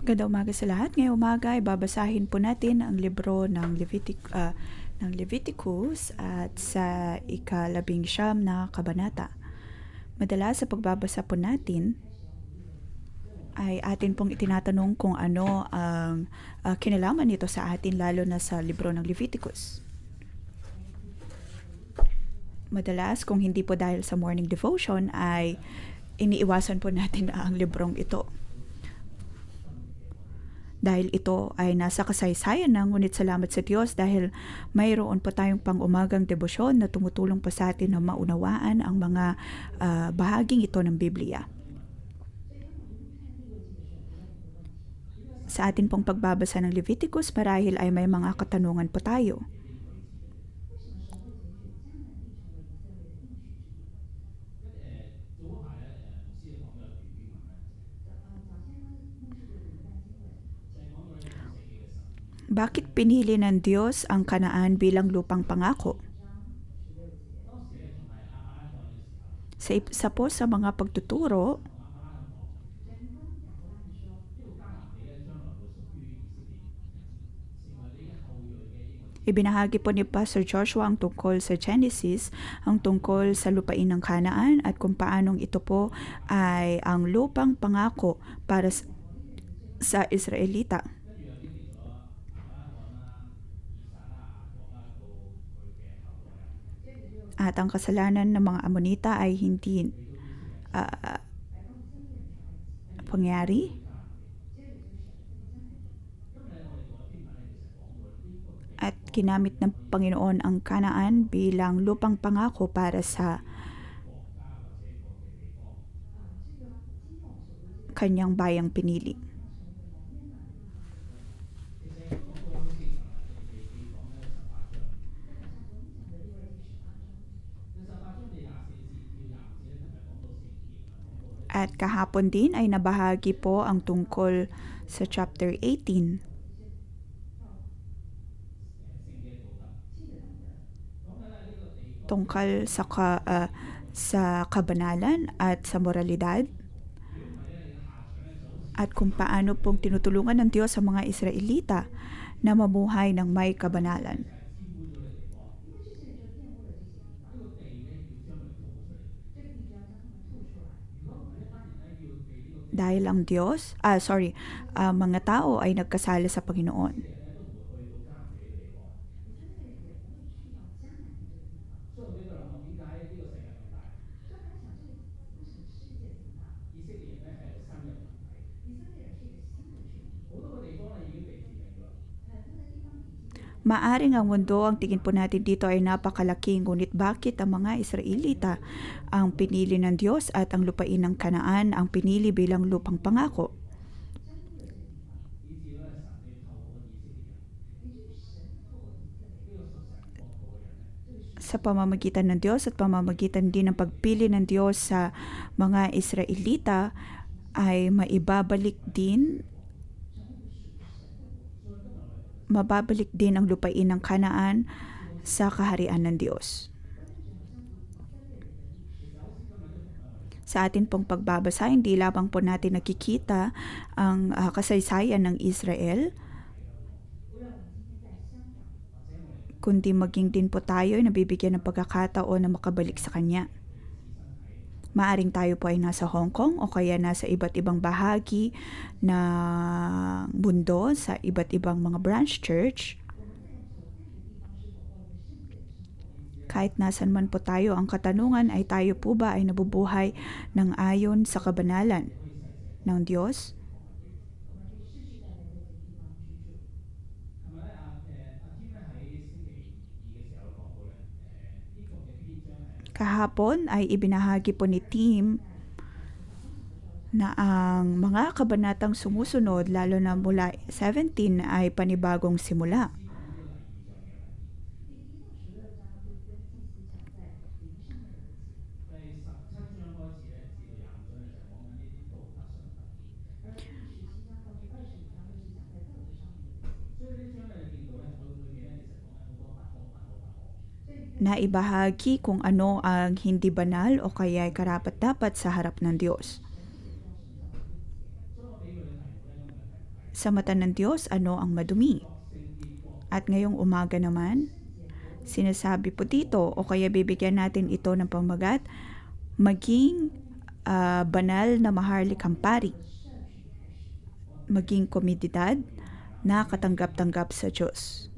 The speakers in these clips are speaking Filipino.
Ganda umaga sa lahat. Ngayong umaga ay babasahin po natin ang libro ng Leviticus at sa ika-11 na kabanata. Madalas sa pagbabasa po natin ay atin pong itinatanong kung ano ang kinalaman nito sa atin, lalo na sa libro ng Leviticus. Madalas kung hindi po dahil sa morning devotion ay iniiwasan po natin ang librong ito. Dahil ito ay nasa kasaysayan na, ngunit salamat sa Diyos dahil mayroon po tayong pang-umagang debosyon na tumutulong pa sa atin na maunawaan ang mga bahaging ito ng Biblia. Sa atin pong pagbabasa ng Leviticus, marahil ay may mga katanungan po tayo. Bakit pinili ng Diyos ang Kanaan bilang lupang pangako? Sa isa po sa mga pagtuturo, ibinahagi po ni Pastor Joshua ang tungkol sa Genesis, ang tungkol sa lupain ng Kanaan at kung paanong ito po ay ang lupang pangako para sa Israelita. At ang kasalanan ng mga Amonita ay hindi pangyari. At ginamit ng Panginoon ang Kanaan bilang lupang pangako para sa kanyang bayang pinili. At kahapon din ay nabahagi po ang tungkol sa chapter 18. Tungkol sa kabanalan at sa moralidad. At kung paano pong tinutulungan ng Diyos sa mga Israelita na mamuhay ng may kabanalan. Dahil ang mga tao ay nagkasala sa Panginoon. Maaring ang mundo, ang tingin po natin dito ay napakalaki, ngunit bakit ang mga Israelita ang pinili ng Diyos at ang lupain ng Kanaan ang pinili bilang lupang pangako? Sa pamamagitan ng Diyos at pamamagitan din ng pagpili ng Diyos sa mga Israelita ay mababalik din ang lupain ng Kanaan sa kaharian ng Diyos. Sa atin pong pagbabasa, hindi lamang po natin nakikita ang kasaysayan ng Israel, kundi maging din po tayo ay nabibigyan ng pagkakataon na makabalik sa Kanya. Maaring tayo po ay nasa Hong Kong o kaya nasa iba't ibang bahagi ng mundo sa iba't ibang mga branch church. Kahit nasan man po tayo, ang katanungan ay tayo po ba ay nabubuhay ng ayon sa kabanalan ng Diyos? Kahapon ay ibinahagi po ni Tim na ang mga kabanatang sumusunod, lalo na mula 17, ay panibagong simula. na ibahagi kung ano ang hindi banal o kaya karapat-dapat sa harap ng Diyos. Sa mata ng Diyos, ano ang madumi? At ngayong umaga naman, sinasabi po dito o kaya bibigyan natin ito ng pamagat, maging banal na maharlikang pari, maging komodidad na katanggap-tanggap sa Diyos.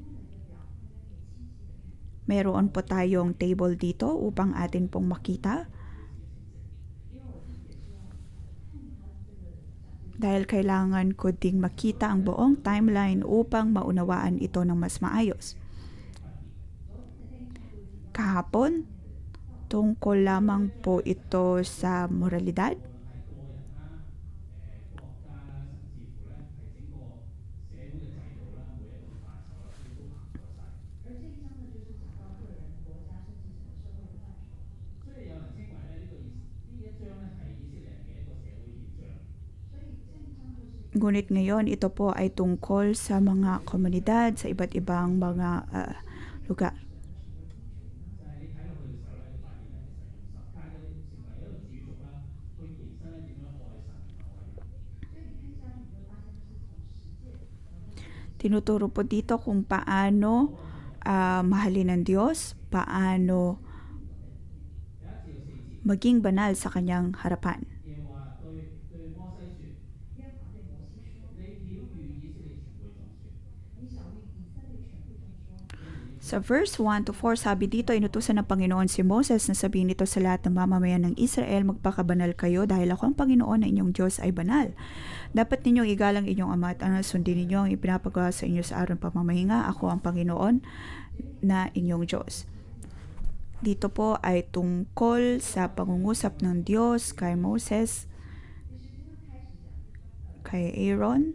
Mayroon po tayong table dito upang atin pong makita. Dahil kailangan ko ding makita ang buong timeline upang maunawaan ito ng mas maayos. Kahapon, tungkol lamang po ito sa moralidad. Ngunit ngayon, ito po ay tungkol sa mga komunidad sa iba't ibang mga lugar. Tinuturo po dito kung paano mahalin ng Diyos, paano maging banal sa kanyang harapan. Sa verse 1 to 4, sabi dito, inutusan ng Panginoon si Moses na sabihin nito sa lahat ng mamamayan ng Israel, magpakabanal kayo dahil ako ang Panginoon na inyong Diyos ay banal. Dapat ninyong igalang inyong ama at anak, sundin ninyo ang ipinapagawa sa inyo sa araw ng pamamahinga. Ako ang Panginoon na inyong Diyos. Dito po ay tungkol sa pangungusap ng Diyos kay Moses, kay Aaron.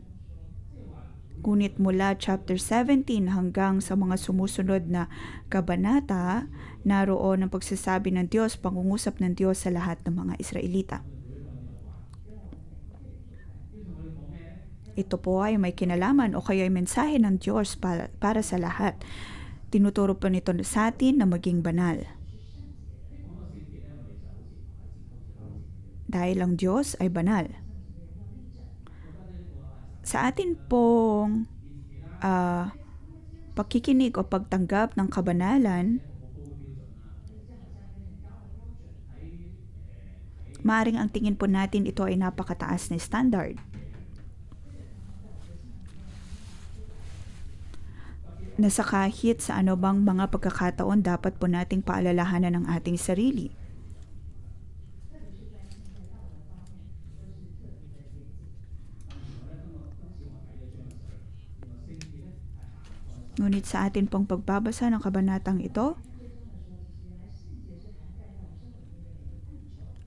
Ngunit mula chapter 17 hanggang sa mga sumusunod na kabanata, naroon ang pagsasabi ng Diyos, pangungusap ng Diyos sa lahat ng mga Israelita. Ito po ay may kinalaman o kaya ay mensahe ng Diyos para sa lahat. Tinuturo po nito sa atin na maging banal. Dahil ang Diyos ay banal. Sa atin pong pakikinig o pagtanggap ng kabanalan, maaaring ang tingin po natin ito ay napakataas na standard. Na sa kahit sa ano bang mga pagkakataon dapat po nating paalalahanan ang ating sarili. Ngunit sa atin pong pagbabasa ng kabanatang ito,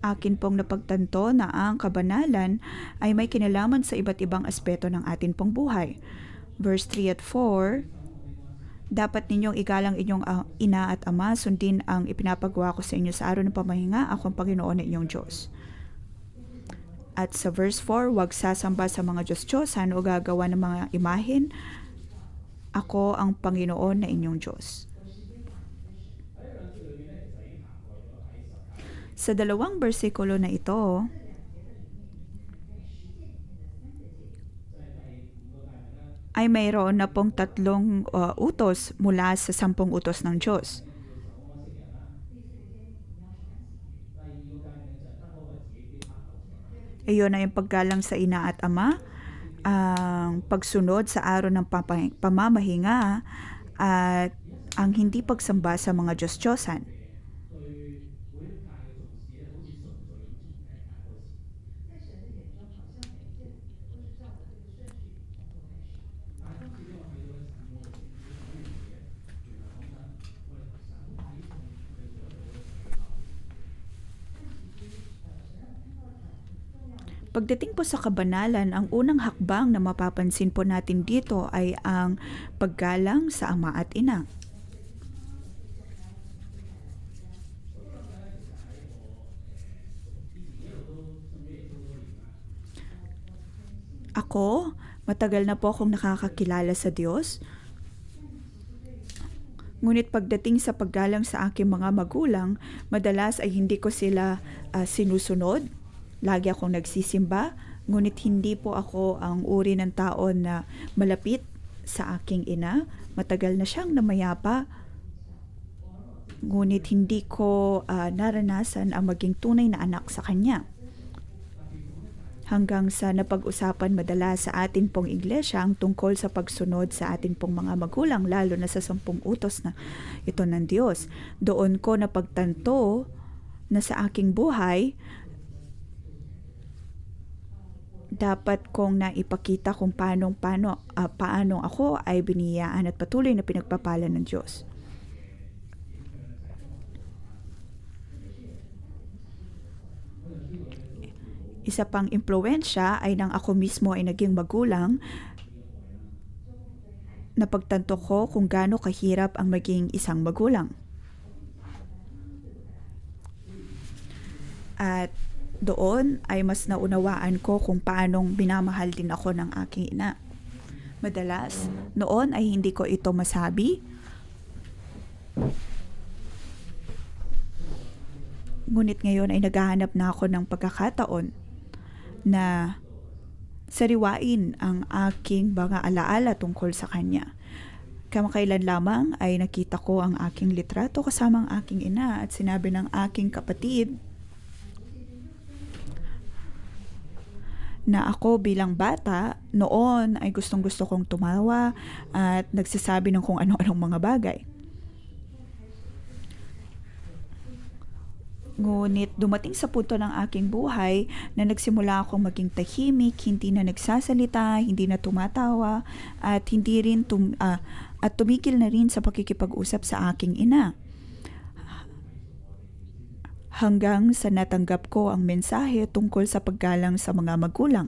akin pong napagtanto na ang kabanalan ay may kinalaman sa iba't ibang aspeto ng atin pong buhay. Verse 3 at 4, dapat ninyong igalang inyong ina at ama, sundin ang ipinapagawa ko sa inyo sa araw ng pamahinga, ako ang Panginoon na inyong Diyos. At sa verse 4, huwag sasamba sa mga Diyos-Diyosan o gagawa ng mga imahen, ako ang Panginoon na inyong Diyos. Sa dalawang bersikulo na ito, ay mayroon na pong 3 utos mula sa 10 utos ng Diyos. Iyon ay yung paggalang sa ina at ama, ang pagsunod sa araw ng pamamahinga at ang hindi pagsamba sa mga Diyos-Diyosan. Pagdating po sa kabanalan, ang unang hakbang na mapapansin po natin dito ay ang paggalang sa ama at ina. Ako, matagal na po akong nakakakilala sa Diyos. Ngunit pagdating sa paggalang sa aking mga magulang, madalas ay hindi ko sila sinusunod. Lagi akong nagsisimba, Ngunit hindi po ako ang uri ng tao na malapit sa aking ina. Matagal na siyang namayapa, ngunit hindi ko naranasan ang maging tunay na anak sa kanya. Hanggang sa napag-usapan madalas sa atin pong iglesia ang tungkol sa pagsunod sa atin pong mga magulang, lalo na sa 10 utos na ito ng Diyos. Doon ko napagtanto na sa aking buhay, dapat kong naipakita kung paano ako ay biniyaan at patuloy na pinagpapala ng Diyos. Isa pang impluwensya ay nang ako mismo ay naging magulang, napagtanto ko kung gaano kahirap ang maging isang magulang. At doon ay mas naunawaan ko kung paanong binamahal din ako ng aking ina. Madalas, noon ay hindi ko ito masabi. Ngunit ngayon ay naghahanap na ako ng pagkakataon na sariwain ang aking mga alaala tungkol sa kanya. Kamakailan lamang ay nakita ko ang aking litrato kasama ang aking ina at sinabi ng aking kapatid na ako bilang bata noon ay gustong-gusto kong tumawa at nagsasabi ng kung ano-anong mga bagay. Ngunit dumating sa punto ng aking buhay na nagsimula akong maging tahimik, hindi na nagsasalita, hindi na tumatawa, at hindi rin tumigil na rin sa pakikipag-usap sa aking ina. Hanggang sa natanggap ko ang mensahe tungkol sa paggalang sa mga magulang.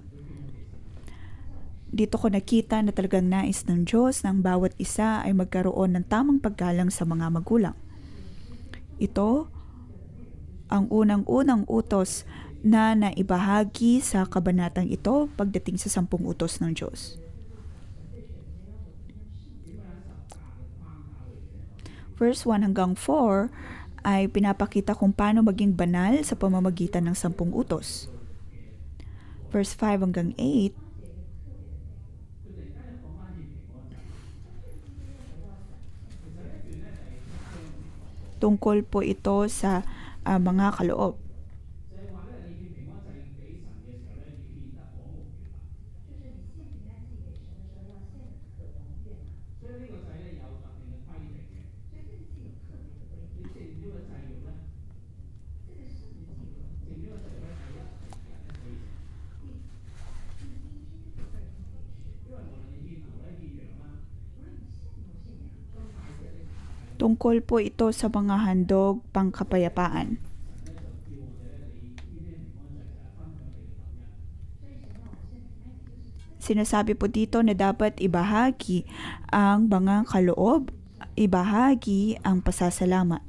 Dito ko nakita na talagang nais ng Diyos na ang bawat isa ay magkaroon ng tamang paggalang sa mga magulang. Ito ang unang-unang utos na naibahagi sa kabanatang ito pagdating sa 10 utos ng Diyos. Verse 1 hanggang 4 ay pinapakita kung paano maging banal sa pamamagitan ng 10 utos. Verse 5 hanggang 8, tungkol po ito sa mga kaloob. Tungkol po ito sa mga handog pangkapayapaan. Sinasabi po dito na dapat ibahagi ang mga kaloob, ibahagi ang pasasalamat.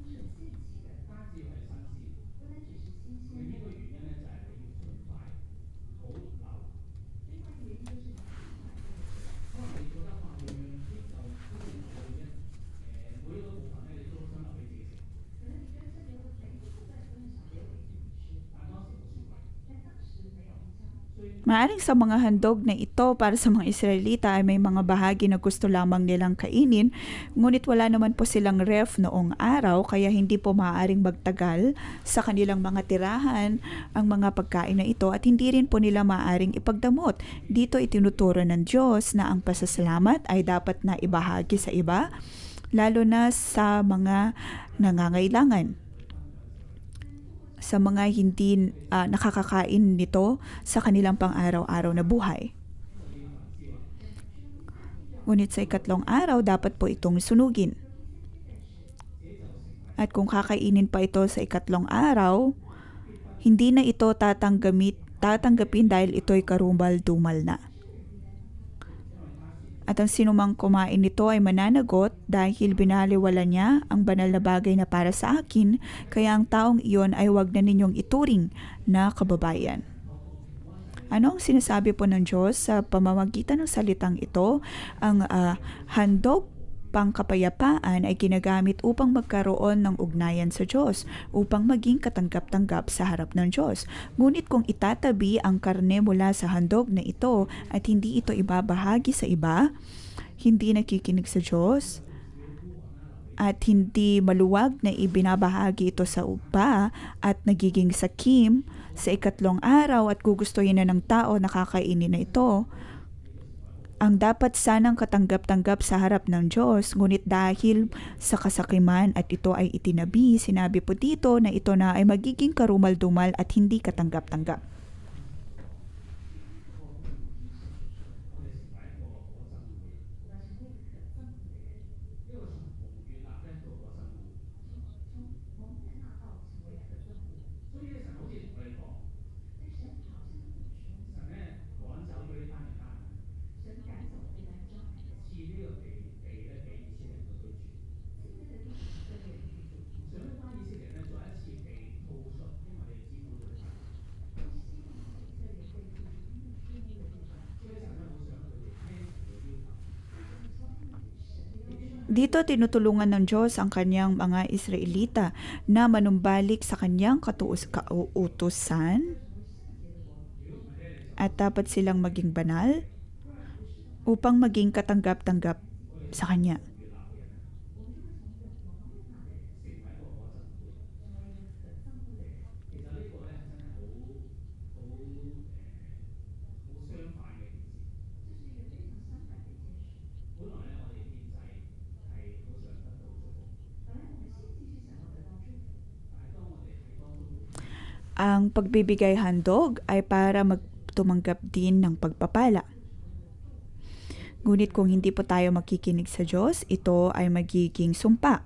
Maaring sa mga handog na ito para sa mga Israelita ay may mga bahagi na gusto lamang nilang kainin, ngunit wala naman po silang ref noong araw, kaya hindi po maaaring magtagal sa kanilang mga tirahan ang mga pagkain na ito at hindi rin po nila maaaring ipagdamot. Dito itinuturo ng Diyos na ang pasasalamat ay dapat na ibahagi sa iba, lalo na sa mga nangangailangan, sa mga hindi nakakakain nito sa kanilang pang-araw-araw na buhay. Ngunit sa 3 araw, dapat po itong sunugin. At kung kakainin pa ito sa 3 araw, hindi na ito tatanggapin dahil ito'y karumal-dumal na. At ang sinumang kumain nito ay mananagot dahil binaliwala niya ang banal na bagay na para sa akin, kaya ang taong iyon ay huwag na ninyong ituring na kababayan. Ano ang sinasabi po ng Diyos sa pamamagitan ng salitang ito? Ang handog pangkapayapaan ay ginagamit upang magkaroon ng ugnayan sa Diyos, upang maging katanggap-tanggap sa harap ng Diyos. Ngunit kung itatabi ang karne mula sa handog na ito at hindi ito ibabahagi sa iba, hindi nakikinig sa Diyos, at hindi maluwag na ibinabahagi ito sa iba at nagiging sakim sa ikatlong araw at gugustuhin na ng tao na kakainin na ito, ang dapat sanang katanggap-tanggap sa harap ng Diyos, ngunit dahil sa kasakiman at ito ay itinabi, sinabi po dito na ito na ay magiging karumal-dumal at hindi katanggap-tanggap. Dito tinutulungan ng Diyos ang kanyang mga Israelita na manumbalik sa kanyang kauutusan at dapat silang maging banal upang maging katanggap-tanggap sa kanya. Ang pagbibigay handog ay para tumanggap din ng pagpapala. Ngunit kung hindi po tayo makikinig sa Diyos, ito ay magiging sumpa.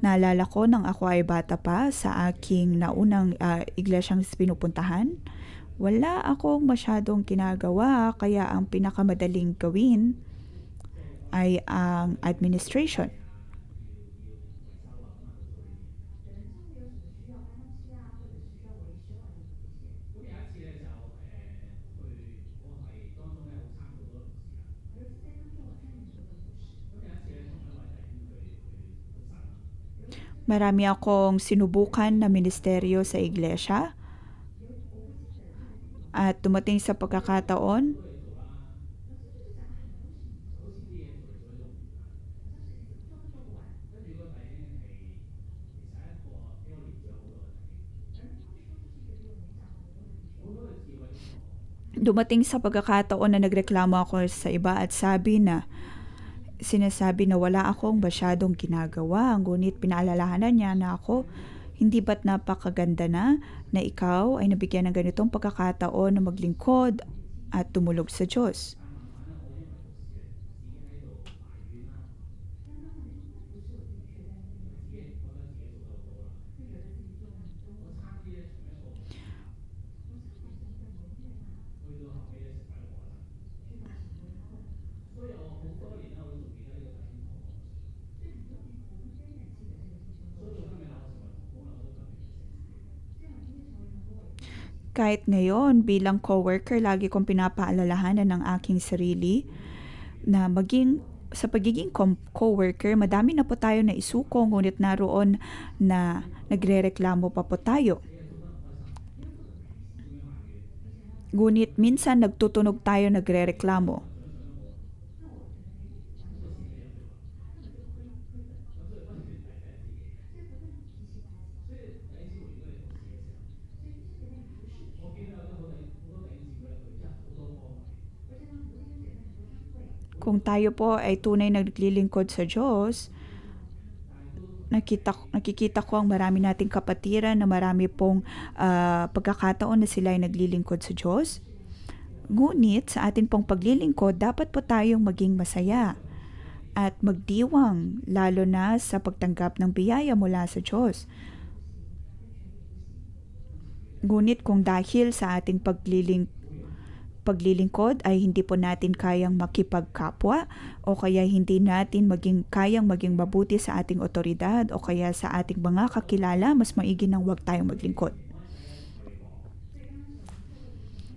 Naalala ko nang ako ay bata pa sa aking naunang iglesyang pinupuntahan, wala akong masyadong ginagawa, kaya ang pinakamadaling gawin ay ang administration. Marami akong sinubukan na ministeryo sa iglesia at dumating sa pagkakataon na nagreklamo ako sa iba at sinasabi na wala akong masyadong ginagawa, ngunit pinaalalahanan niya na ako, hindi ba't napakaganda na ikaw ay nabigyan ng ganitong pagkakataon na maglingkod at tumulog sa Diyos. Kahit ngayon, bilang coworker, lagi kong pinapaalalahanan ng aking sarili na sa pagiging coworker, madami na po tayo na isuko, ngunit naroon na nagrereklamo pa po tayo. Ngunit minsan nagtutunog tayo, nagrereklamo. Kung tayo po ay tunay na naglilingkod sa Diyos, nakikita ko ang marami nating kapatiran na marami pong pagkakataon na sila ay naglilingkod sa Diyos. Ngunit sa atin pong paglilingkod, dapat po tayong maging masaya at magdiwang, lalo na sa pagtanggap ng biyaya mula sa Diyos. Ngunit kung dahil sa ating paglilingkod ay hindi po natin kayang makipagkapwa o kaya hindi natin kayang maging mabuti sa ating otoridad o kaya sa ating mga kakilala, mas maigi nang huwag tayong maglingkod.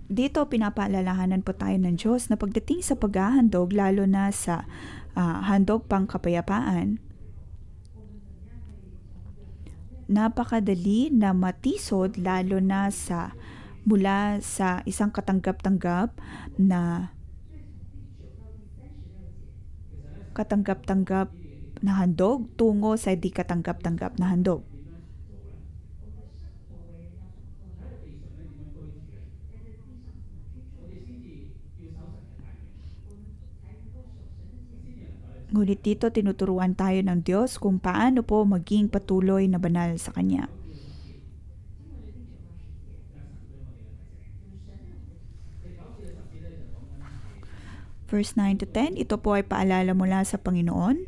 Dito pinapaalalahanan po tayo ng Diyos na pagdating sa paghahandog, lalo na sa handog pang kapayapaan, napakadali na matisod lalo na sa mula sa isang katanggap-tanggap na handog tungo sa di katanggap-tanggap na handog. Ngunit dito tinuturuan tayo ng Diyos kung paano po maging patuloy na banal sa Kanya. Verse 9 to 10, ito po ay paalala mula sa Panginoon.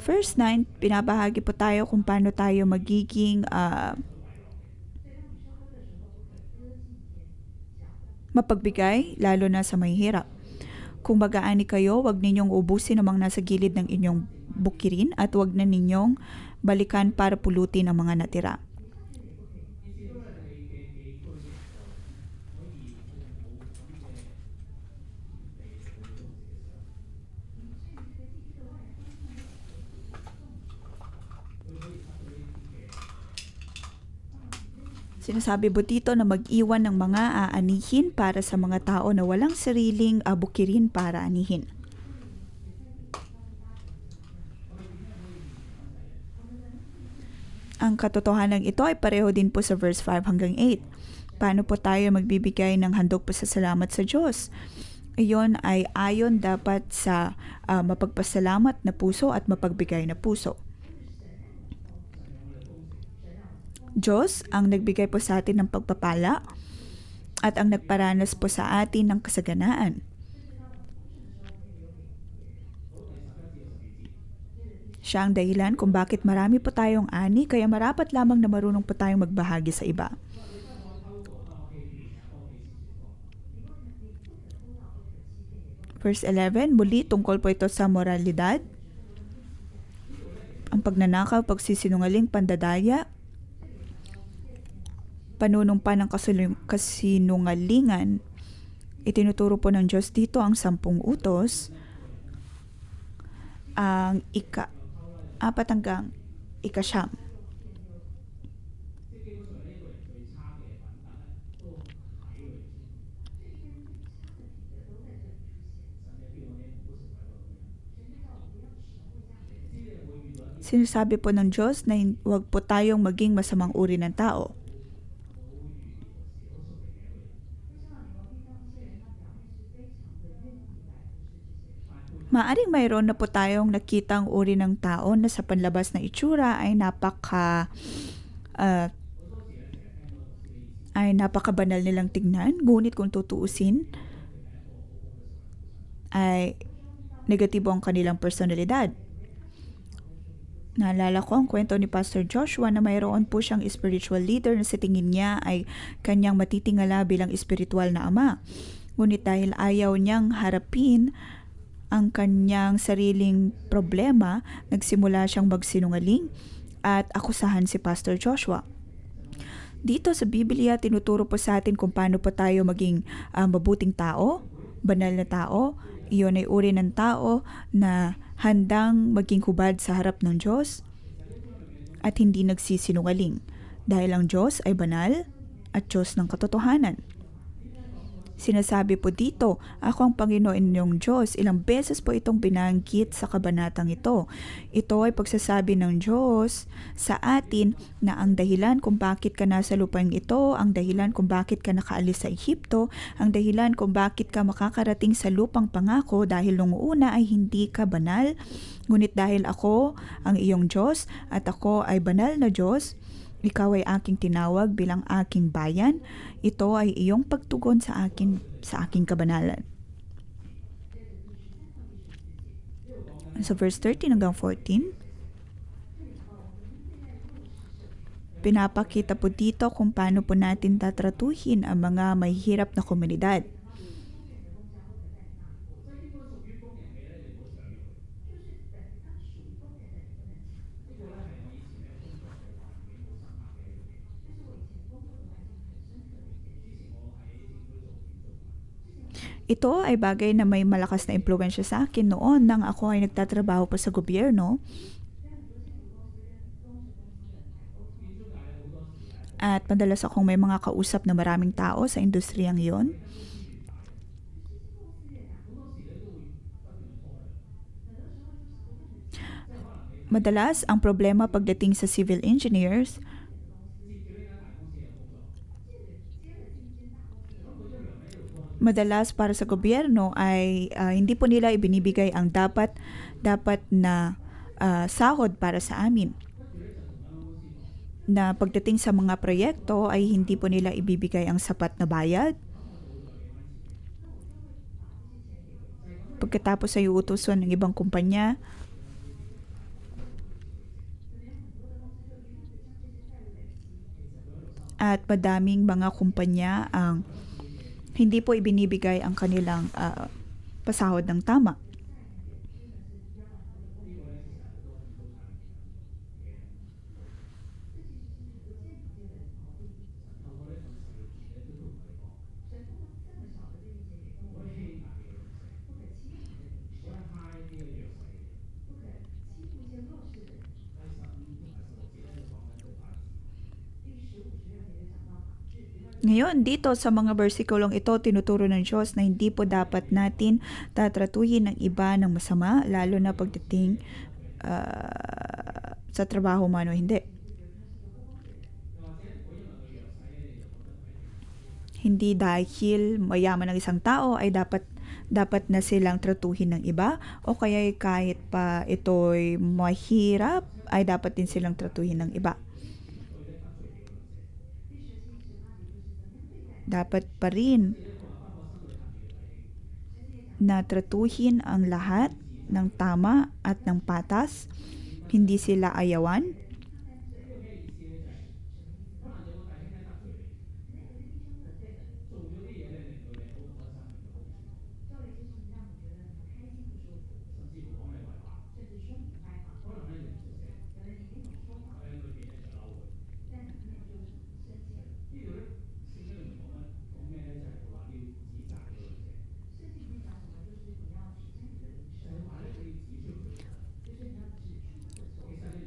Verse 9, pinabahagi po tayo kung paano tayo magiging mapagbigay, lalo na sa may hirap. Kung mag-aani kayo, wag ninyong ubusin ang mga nasa gilid ng inyong bukirin at wag na ninyong balikan para pulutin ang mga natira. Sinasabi po dito na mag-iwan ng mga aanihin para sa mga tao na walang sariling bukirin para anihin. Ang katotohanan ito ay pareho din po sa verse 5 hanggang 8. Paano po tayo magbibigay ng handog pasasalamat sa Diyos? Iyon ay ayon dapat sa mapagpasalamat na puso at mapagbigay na puso. Diyos ang nagbigay po sa atin ng pagpapala at ang nagparanas po sa atin ng kasaganaan. Siya ang dahilan kung bakit marami po tayong ani, kaya marapat lamang na marunong po tayong magbahagi sa iba. Verse 11, muli tungkol po ito sa moralidad, ang pagnanakaw, pagsisinungaling, pandadaya, panunumpa ng kasinungalingan. Itinuturo po ng Diyos dito ang 10 utos, ang 4 hanggang 9. Sinasabi po ng Diyos na huwag po tayong maging masamang uri ng tao. Maaring mayroon na po tayong nakitang uri ng tao na sa panlabas na itsura ay napakabanal nilang tignan, ngunit kung tutuusin ay negatibo ang kanilang personalidad. Naalala ko ang kwento ni Pastor Joshua na mayroon po siyang spiritual leader na sa tingin niya ay kanyang matitingala bilang espiritual na ama. Ngunit dahil ayaw niyang harapin ang kanyang sariling problema, nagsimula siyang magsinungaling at akusahan si Pastor Joshua. Dito sa Biblia, tinuturo po sa atin kung paano po tayo maging mabuting tao, banal na tao. Iyon ay uri ng tao na handang maging hubad sa harap ng Diyos at hindi nagsisinungaling. Dahil ang Diyos ay banal at Diyos ng katotohanan. Sinasabi po dito, ako ang Panginoon inyong Diyos. Ilang beses po itong binanggit sa kabanatang ito. Ito ay pagsasabi ng Diyos sa atin na ang dahilan kung bakit ka nasa lupang ito, ang dahilan kung bakit ka nakaalis sa Ehipto, ang dahilan kung bakit ka makakarating sa lupang pangako dahil nung una ay hindi ka banal. Ngunit dahil ako ang iyong Diyos at ako ay banal na Diyos, ikaw ay aking tinawag bilang aking bayan. Ito ay iyong pagtugon sa aking kabanalan. Sa verse 13 hanggang 14, pinapakita po dito kung paano po natin tatratuhin ang mga mahihirap na komunidad. Ito ay bagay na may malakas na impluwensya sa akin noon nang ako ay nagtatrabaho pa sa gobyerno. At madalas akong may mga kausap na maraming tao sa industriyang yon. Madalas, ang problema pagdating sa civil engineers, madalas para sa gobyerno ay hindi po nila ibinibigay ang dapat na sahod para sa amin. Na pagdating sa mga proyekto ay hindi po nila ibibigay ang sapat na bayad. Pagkatapos ay uutusan ng ibang kumpanya. At madaming mga kumpanya ang hindi po ibinibigay ang kanilang pasahod ng tama. Ngayon, dito sa mga versikulong ito, tinuturo ng Diyos na hindi po dapat natin tatratuhin ng iba ng masama, lalo na pagdating sa trabaho man o hindi. Hindi dahil mayaman ng isang tao ay dapat na silang tratuhin ng iba o kaya kahit pa ito'y mahirap ay dapat din silang tratuhin ng iba. Dapat pa rin na tratuhin ang lahat ng tama at ng patas, hindi sila ayawan.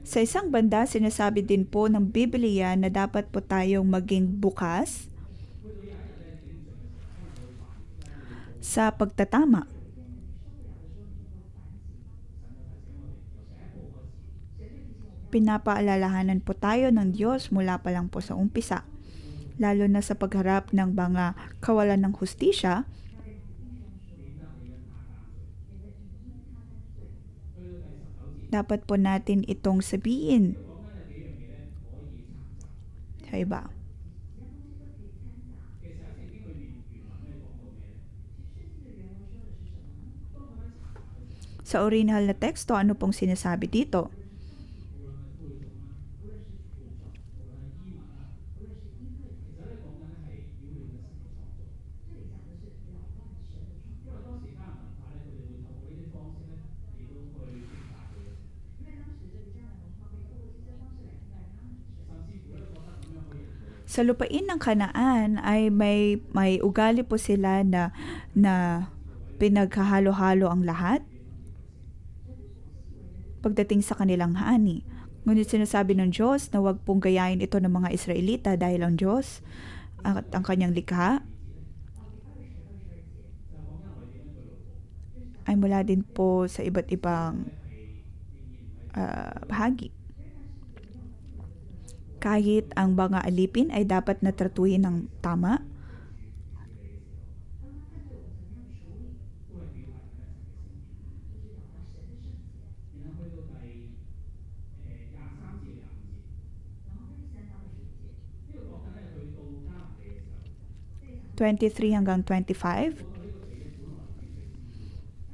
Sa isang banda, sinasabi din po ng Biblia na dapat po tayong maging bukas sa pagtatama. Pinapaalalahanan po tayo ng Diyos mula pa lang po sa umpisa, lalo na sa pagharap ng mga kawalan ng hustisya. Dapat po natin itong sabihin sa iba. Sa original na teksto, ano pong sinasabi dito? Sa lupain ng Kanaan ay may ugali po sila na pinaghahalo-halo ang lahat pagdating sa kanilang hani. Ngunit sinasabi ng Diyos na huwag pong gayahin ito ng mga Israelita dahil ang Diyos at ang kanyang likha ay mula din po sa iba't ibang bahagi. Kahit ang mga alipin ay dapat na tratuhin ng tama, (23 hanggang 25).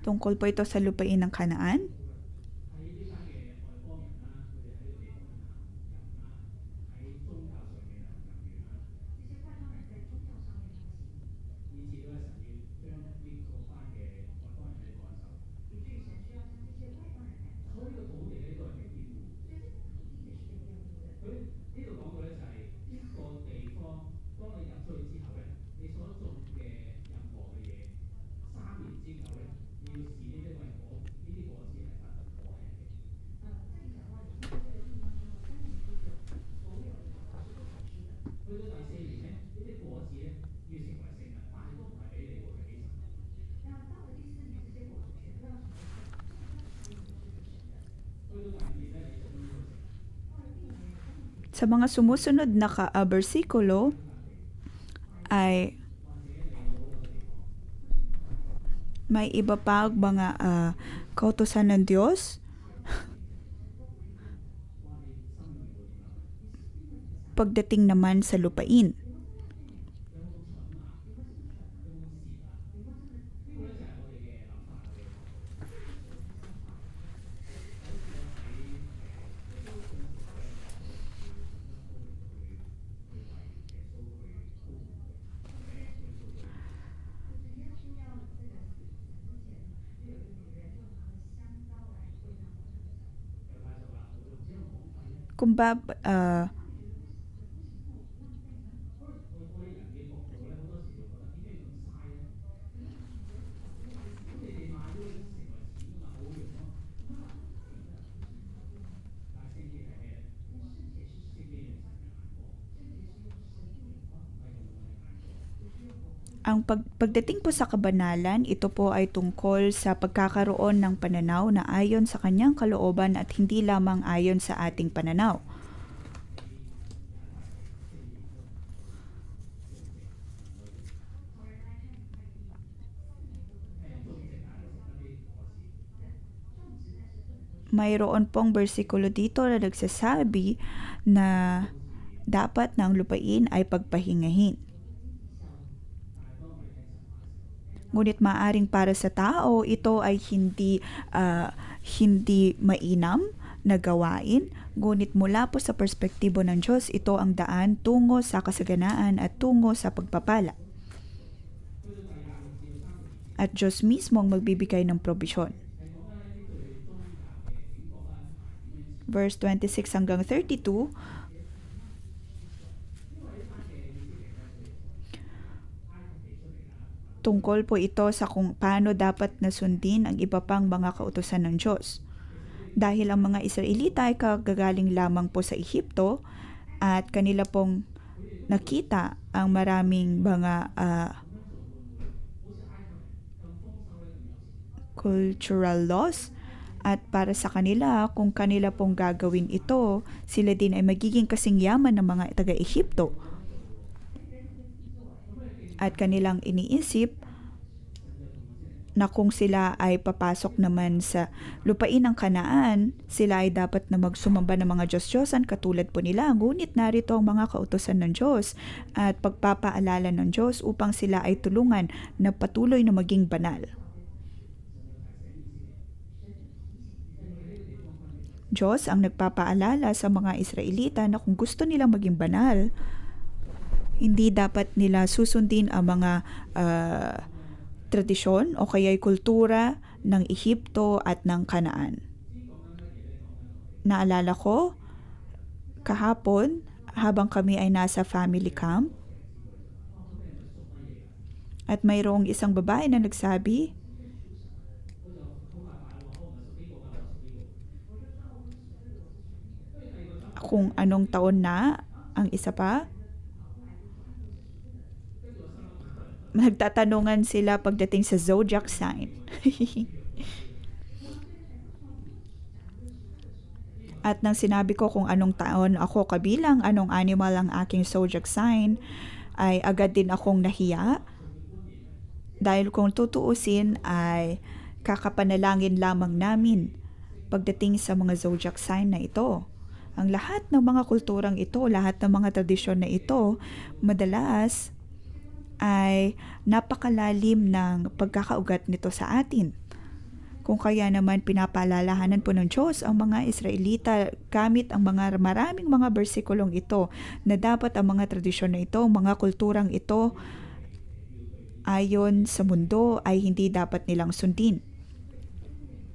Tungkol po ito sa lupain ng Kanaan. Sa mga sumusunod na bersikulo ay may iba pa mga kautusan ng Diyos pagdating naman sa lupain. Kung ba, ang pagdating po sa kabanalan, ito po ay tungkol sa pagkakaroon ng pananaw na ayon sa kanyang kalooban at hindi lamang ayon sa ating pananaw. Mayroon pong bersikulo dito na nagsasabi na dapat na ang lupain ay pagpahingahin. Ngunit maaring para sa tao, ito ay hindi mainam na gawain. Ngunit mula po sa perspektibo ng Diyos, ito ang daan tungo sa kasaganaan at tungo sa pagpapala. At Diyos mismo ang magbibigay ng probisyon. Verse 26 hanggang 32, tungkol po ito sa kung paano dapat nasundin ang iba pang mga kautusan ng Diyos. Dahil ang mga Israelita ay kagagaling lamang po sa Ehipto at kanila pong nakita ang maraming mga cultural laws at para sa kanila, kung kanila pong gagawin ito, sila din ay magiging kasing yaman ng mga taga-Ehipto. At kanilang iniisip na kung sila ay papasok naman sa lupain ng Kanaan, sila ay dapat na magsumamba ng mga Diyos-Diyosan katulad po nila. Ngunit narito ang mga kautusan ng Diyos at pagpapaalala ng Diyos upang sila ay tulungan na patuloy na maging banal. Diyos ang nagpapaalala sa mga Israelita na kung gusto nilang maging banal, hindi dapat nila susundin ang mga tradisyon o kaya'y kultura ng Ehipto at ng Kanaan. Naalala ko, kahapon, habang kami ay nasa family camp, at mayroong isang babae na nagsabi, kung anong taon na ang isa pa. Nagtatanungan sila pagdating sa zodiac sign. At nang sinabi ko kung anong taon ako kabilang, anong animal ang aking zodiac sign, ay agad din akong nahiya. Dahil kung tutuusin ay kakapanalangin lamang namin pagdating sa mga zodiac sign na ito. Ang lahat ng mga kulturang ito, lahat ng mga tradisyon na ito, madalas ay napakalalim ng pagkakaugat nito sa atin. Kung kaya naman pinapaalalahanan po ng Diyos ang mga Israelita gamit ang maraming mga bersikulong ito na dapat ang mga tradisyon na ito, mga kulturang ito, ayon sa mundo ay hindi dapat nilang sundin.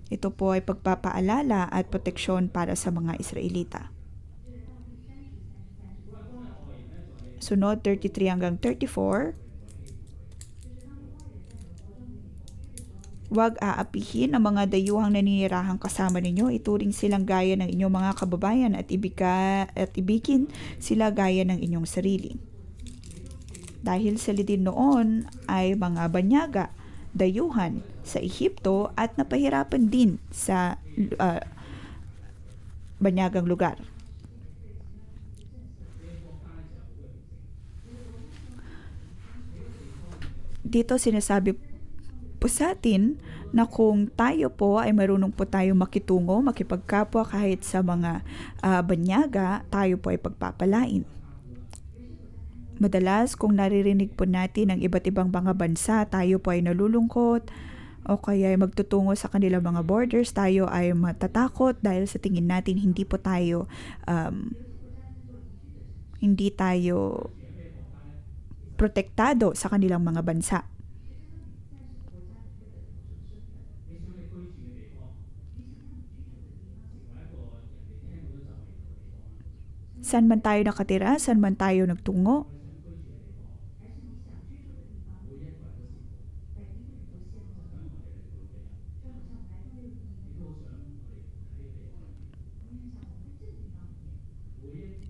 Ito po ay pagpapaalala at proteksyon para sa mga Israelita. Sunod, 33 hanggang 34. Huwag aapihin ang mga dayuhang naninirahang kasama ninyo. Ituring silang gaya ng inyong mga kababayan at ibigin sila gaya ng inyong sarili. Dahil sila din noon ay mga banyaga, dayuhan sa Ehipto at napahirapan din sa banyagang lugar. Dito sinasabi po sa atin na kung tayo po ay marunong po tayo makitungo, makipagkapwa kahit sa mga banyaga, tayo po ay pagpapalain. Madalas kung naririnig po natin ang iba't ibang mga bansa, tayo po ay nalulungkot o kaya ay magtutungo sa kanilang mga borders, tayo ay matatakot dahil sa tingin natin hindi tayo protektado sa kanilang mga bansa. Saan man tayo nakatira, saan man tayo nagtungo,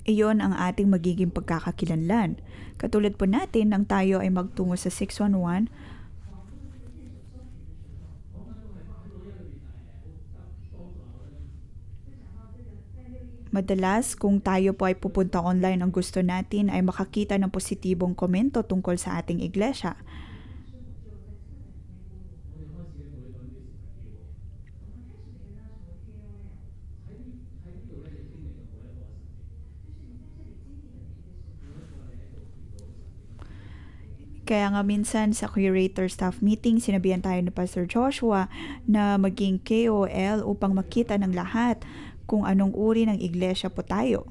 iyon ang ating magiging pagkakakilanlan. Katulad po natin nang tayo ay magtungo sa 611, madalas kung tayo po ay pupunta online, ang gusto natin ay makakita ng positibong komento tungkol sa ating iglesia. Kaya nga minsan sa curator staff meeting, sinabihan tayo ni Pastor Joshua na maging KOL upang makita ng lahat kung anong uri ng iglesia po tayo.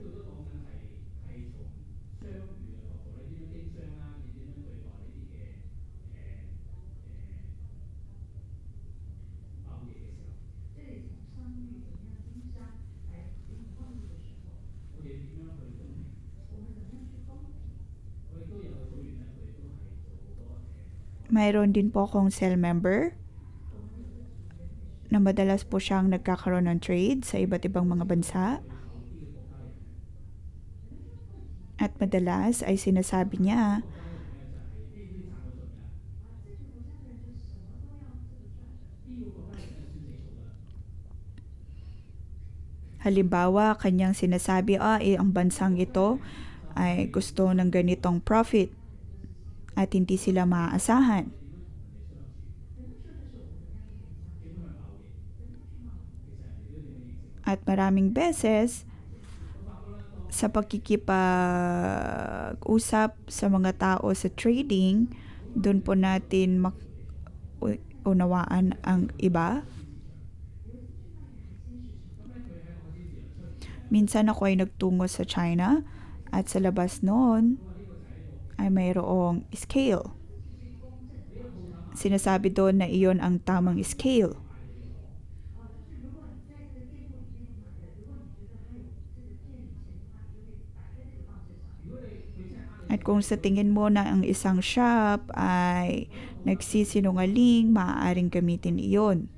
Mayroon din po akong cell member na madalas po siyang nagkakaroon ng trade sa iba't ibang mga bansa. At madalas ay sinasabi niya, halimbawa, kanyang sinasabi, ang bansang ito ay gusto ng ganitong profit at hindi sila maaasahan. At maraming beses, sa pagkikipag-usap sa mga tao sa trading, doon po natin unawaan ang iba. Minsan ako ay nagtungo sa China at sa labas noon ay mayroong scale. Sinasabi doon na iyon ang tamang scale. At kung sa tingin mo na ang isang shop ay nagsisinungaling, maaaring gamitin iyon.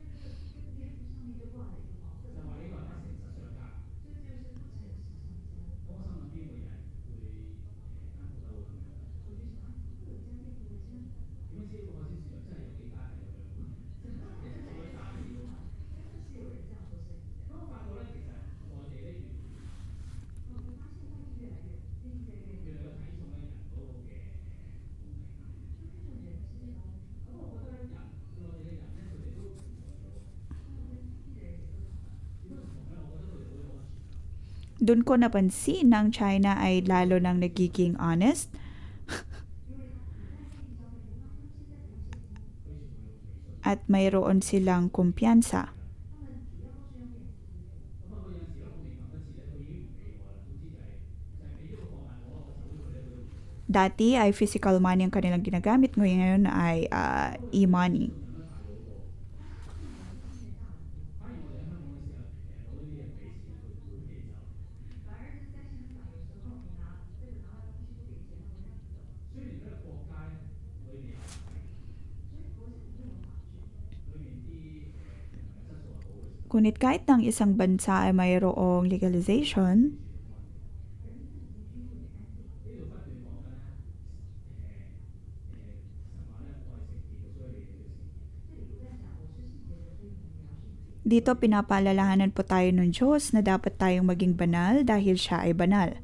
Doon ko napansin na ang China ay lalo nang nagiging honest at mayroon silang kumpiyansa. Dati ay physical money ang kanilang ginagamit, ngayon ay e-money. Ngunit kahit ng isang bansa ay mayroong legalization, dito pinapaalalahanan po tayo ng Diyos na dapat tayong maging banal dahil siya ay banal.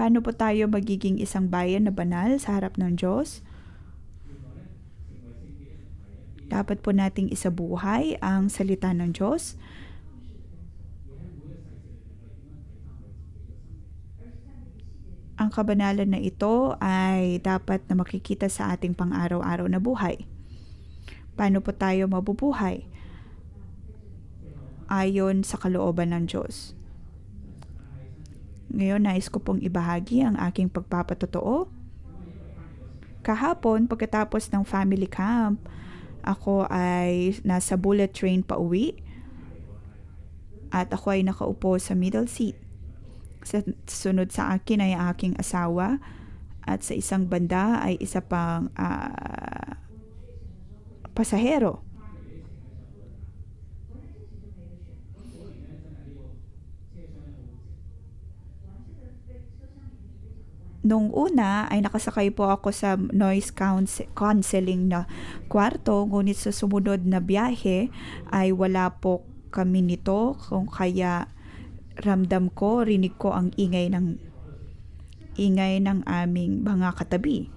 Paano po tayo magiging isang bayan na banal sa harap ng Diyos? Dapat po nating isabuhay ang salita ng Diyos. Ang kabanalan na ito ay dapat na makikita sa ating pang-araw-araw na buhay. Paano po tayo mabubuhay? Ayon sa kalooban ng Diyos. Ngayon, nais ko pong ibahagi ang aking pagpapatotoo. Kahapon, pagkatapos ng family camp, ako ay nasa bullet train pa uwi at ako ay nakaupo sa middle seat. Sunod sa akin ay aking asawa at sa isang banda ay isa pang pasahero. Nung una ay nakasakay po ako sa noise cancelling na kwarto, ngunit sa sumunod na biyahe ay wala po kami nito, kung kaya rinig ko ang ingay ng aming mga katabi.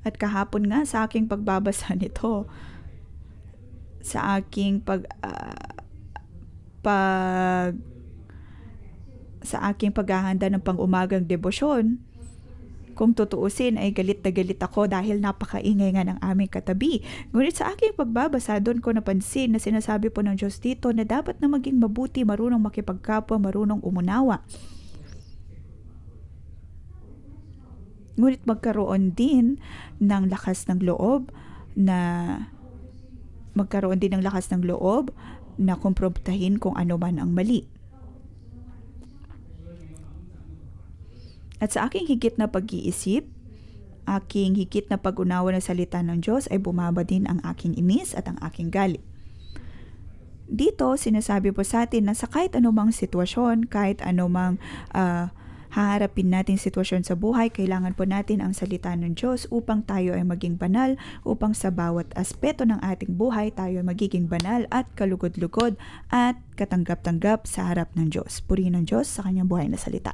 At kahapon nga sa aking pagbabasa nito, sa aking sa aking paghahanda ng pang-umagang debosyon, kung tutuusin ay galit na galit ako dahil napakaingay nga ng aming katabi. Ngunit sa aking pagbabasa, doon ko napansin na sinasabi po ng Diyos dito na dapat na maging mabuti, marunong makipagkapwa, marunong umunawa. Ngunit magkaroon din ng lakas ng loob na kumprontahin kung ano man ang mali. At sa aking higit na pag-iisip, aking higit na pag-unawa ng salita ng Diyos ay bumaba din ang aking inis at ang aking galit. Dito, sinasabi po sa atin na sa kahit anumang sitwasyon, kahit anumang haharapin nating sitwasyon sa buhay, kailangan po natin ang salita ng Diyos upang tayo ay maging banal, upang sa bawat aspeto ng ating buhay tayo ay magiging banal at kalugod-lugod at katanggap-tanggap sa harap ng Diyos. Purihin ng Diyos sa kanyang buhay na salita.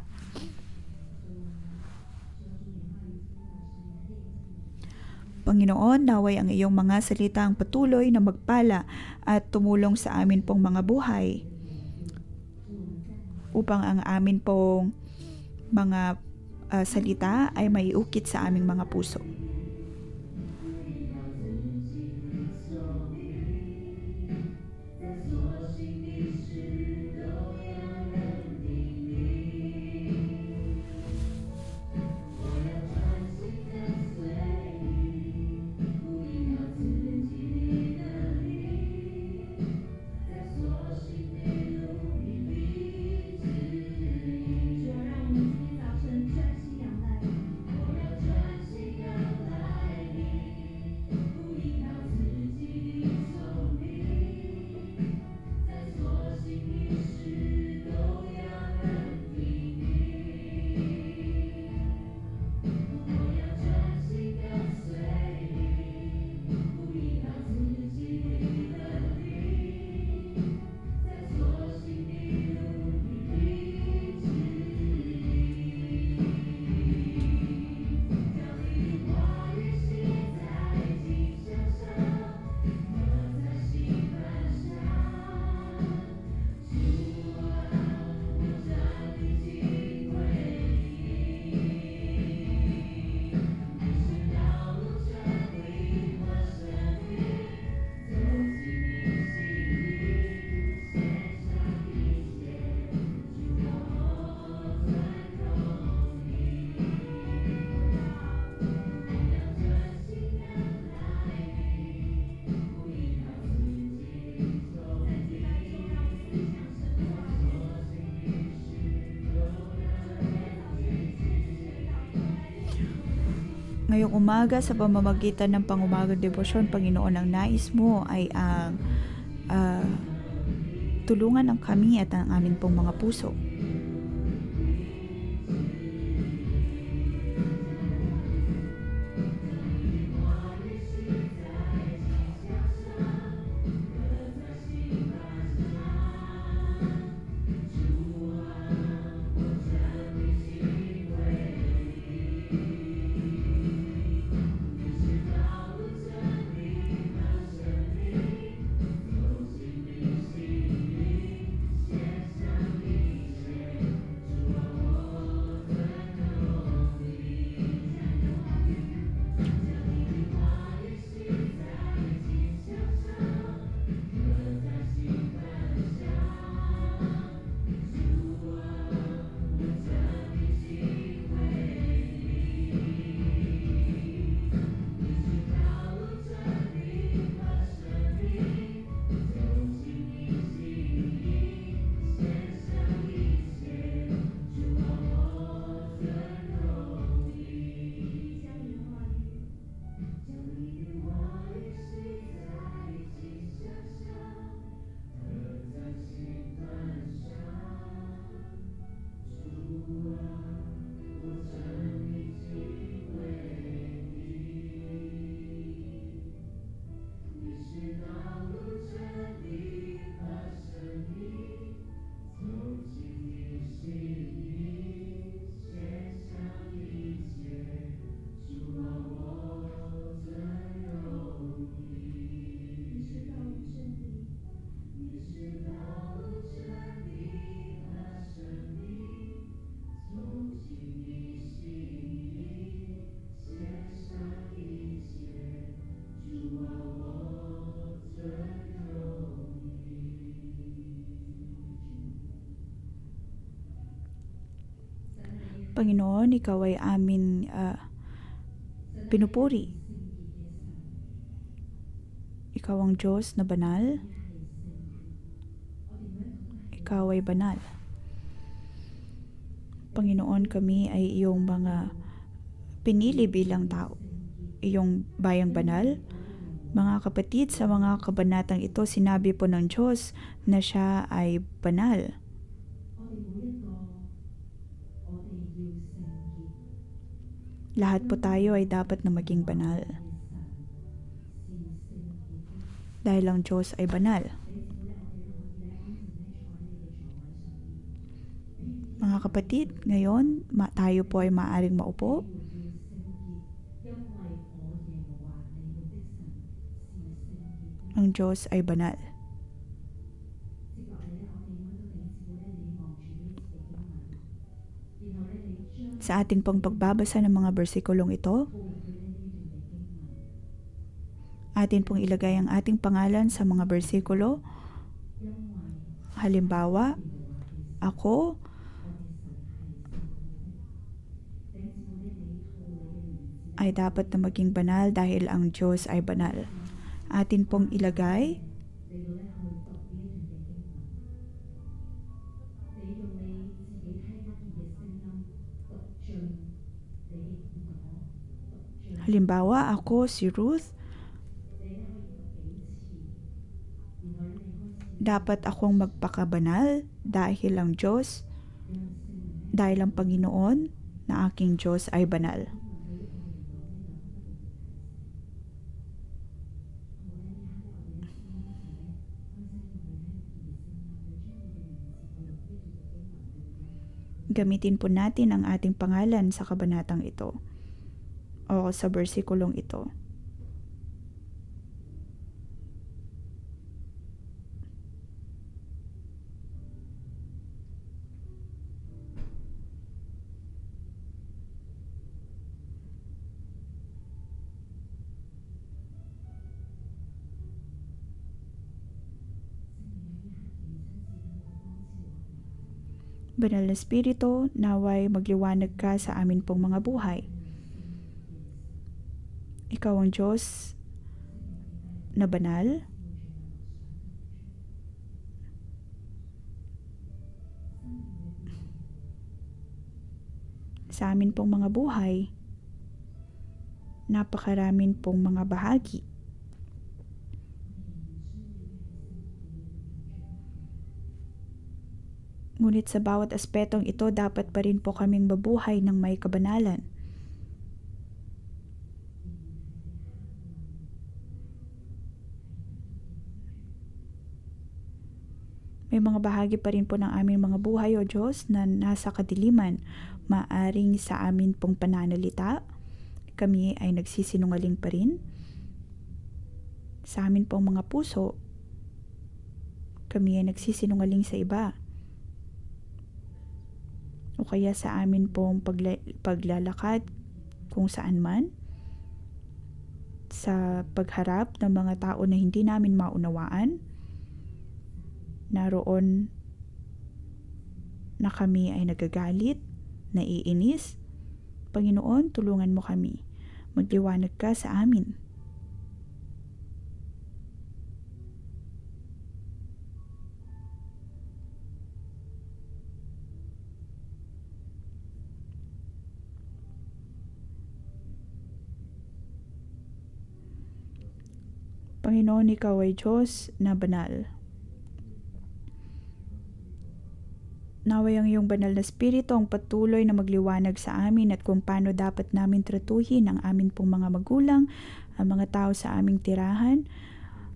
Panginoon, naway ang iyong mga salita ang patuloy na magpala at tumulong sa amin pong mga buhay upang ang amin pong mga salita ay maiukit sa aming mga puso. Ngayong umaga sa pamamagitan ng pangumagang debosyon, Panginoon, ang nais mo ay ang tulungan ng kami at ang amin pong mga puso. Panginoon, Ikaw ay amin pinupuri. Ikaw ang Diyos na banal. Ikaw ay banal. Panginoon, kami ay iyong mga pinili bilang tao. Iyong bayang banal. Mga kapatid, sa mga kabanatang ito, sinabi po ng Diyos na siya ay banal. Lahat po tayo ay dapat na maging banal. Dahil ang Diyos ay banal. Mga kapatid, ngayon tayo po ay maaaring maupo. Ang Diyos ay banal. Sa ating pong pagbabasa ng mga bersikulong ito, atin pong ilagay ang ating pangalan sa mga bersikulo. Halimbawa, ako ay dapat na maging banal dahil ang Diyos ay banal. Atin pong ilagay halimbawa, ako si Ruth. Dapat akong magpakabanal dahil ang Diyos, dahil ang Panginoon na aking Diyos ay banal. Gamitin po natin ang ating pangalan sa kabanatang ito o sa bersikulong ito. Banal na Espiritu, naway magliwanag ka sa amin pong mga buhay. Ikaw ang Diyos na banal. Sa amin pong mga buhay, napakaramin pong mga bahagi. Ngunit sa bawat aspetong ito, dapat pa rin po kaming mabuhay ng may kabanalan. May mga bahagi pa rin po ng aming mga buhay, O Diyos, na nasa kadiliman. Maaring sa amin pong pananalita, kami ay nagsisinungaling pa rin. Sa amin pong mga puso, kami ay nagsisinungaling sa iba. O kaya sa amin pong paglalakad kung saan man, sa pagharap ng mga tao na hindi namin maunawaan, naroon na kami ay nagagalit, naiinis. Panginoon, tulungan mo kami. Magliwanag ka sa amin. Panginoon, Ikaw ay Diyos na banal. Naway ang iyong banal na Espiritu ang patuloy na magliwanag sa amin at kung paano dapat namin tratuhin ang amin pong mga magulang, ang mga tao sa aming tirahan,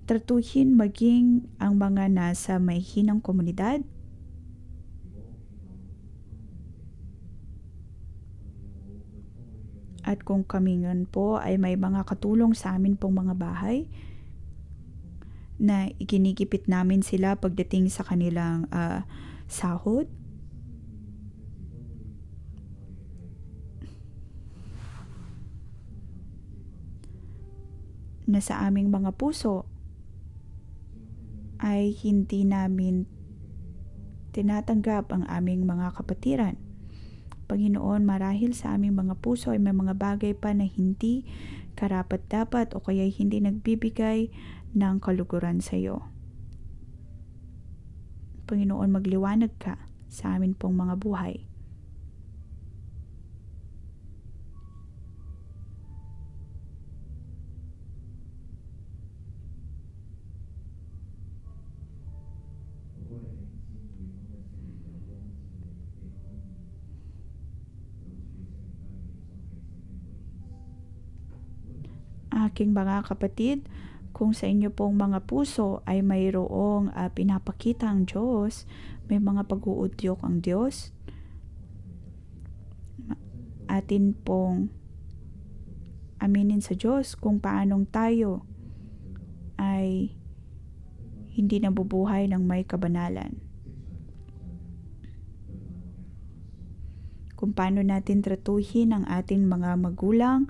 tratuhin maging ang mga nasa may hinang komunidad, at kung kami ngan po ay may mga katulong sa amin pong mga bahay, na iginigipit namin sila pagdating sa kanilang sahod. Na sa aming mga puso ay hindi namin tinatanggap ang aming mga kapatiran. Panginoon, marahil sa aming mga puso ay may mga bagay pa na hindi karapat-dapat o kaya hindi nagbibigay ng kaluguran sa iyo. Panginoon, magliwanag ka sa amin pong mga buhay. Aking mga kapatid, kung sa inyo pong mga puso ay mayroong pinapakita ang Diyos, may mga pag-uudyok ang Diyos, atin pong aminin sa Diyos kung paanong tayo ay hindi nabubuhay ng may kabanalan. Kung paano natin tratuhin ang ating mga magulang,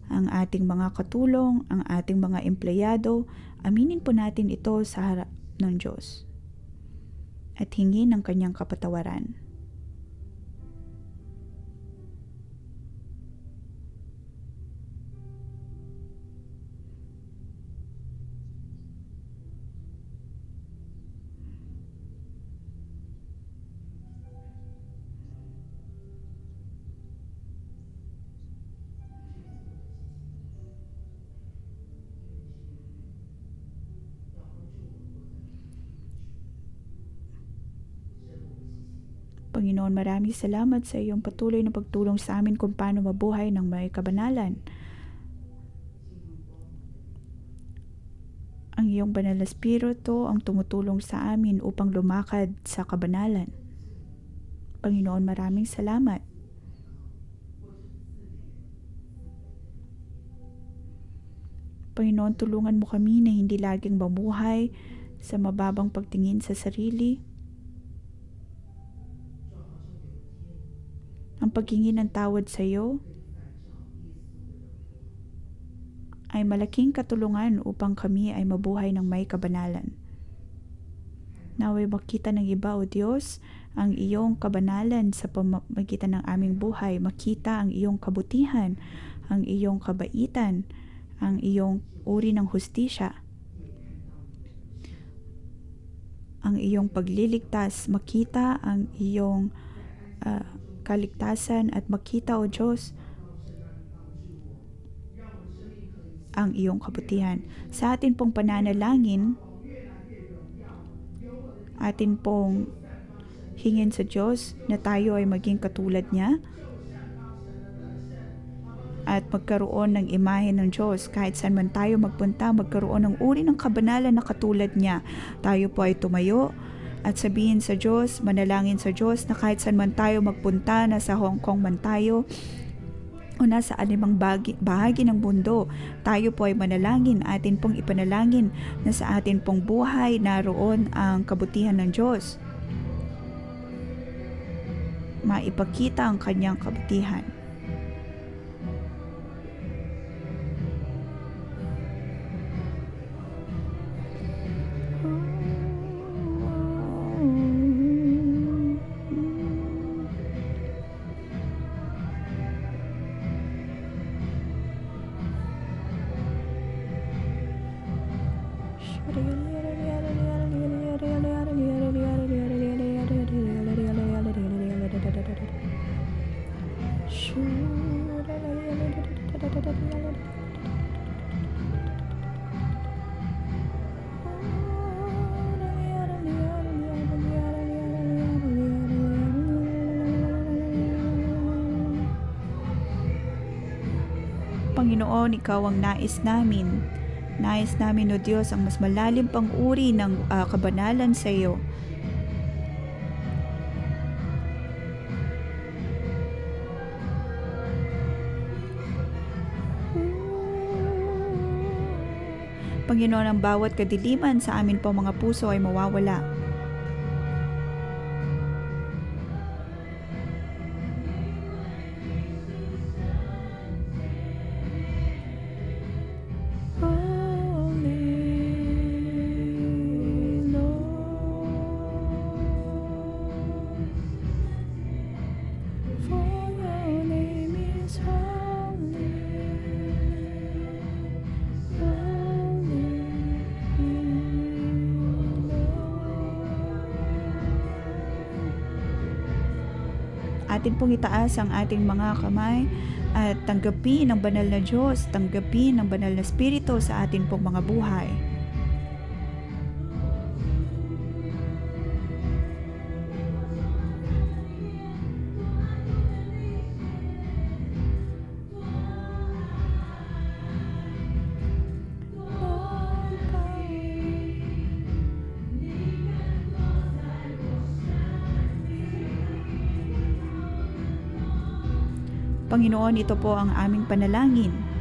ang ating mga katulong, ang ating mga empleyado, aminin po natin ito sa harap ng Diyos at hingin ang kanyang kapatawaran. Panginoon, maraming salamat sa iyong patuloy na pagtulong sa amin kung paano mabuhay ng may kabanalan. Ang iyong banal na espiritu ang tumutulong sa amin upang lumakad sa kabanalan. Panginoon, maraming salamat. Panginoon, tulungan mo kami na hindi laging mamuhay sa mababang pagtingin sa sarili. Ang paghingi ng tawad sa iyo ay malaking katulungan upang kami ay mabuhay ng may kabanalan. Naway makita ng iba, O Diyos, ang iyong kabanalan sa pamamagitan ng aming buhay. Makita ang iyong kabutihan, ang iyong kabaitan, ang iyong uri ng hustisya, ang iyong pagliligtas. Makita ang iyong kaligtasan at makita, O Diyos, ang iyong kabutihan. Sa atin pong pananalangin, atin pong hingin sa Diyos na tayo ay maging katulad niya at magkaroon ng imahe ng Diyos. Kahit saan man tayo magpunta, magkaroon ng uri ng kabanalan na katulad niya. Tayo po ay tumayo at sabihin sa Diyos, manalangin sa Diyos na kahit saan man tayo magpunta, nasa Hong Kong man tayo o nasa anumang bahagi ng mundo, tayo po ay manalangin, atin pong ipanalangin na sa atin pong buhay naroon ang kabutihan ng Diyos. Maipakita ang kanyang kabutihan. Panginoon, ikaw ang nais namin. Nais namin, O Diyos, ang mas malalim pang uri ng kabanalan sa iyo. Panginoon, ang bawat kadiliman sa amin po mga puso ay mawawala. For Atin pong itaas ang ating mga kamay at tanggapin ng banal na Diyos, tanggapin ng banal na Espiritu sa atin pong mga buhay. Panginoon, ito po ang aming panalangin.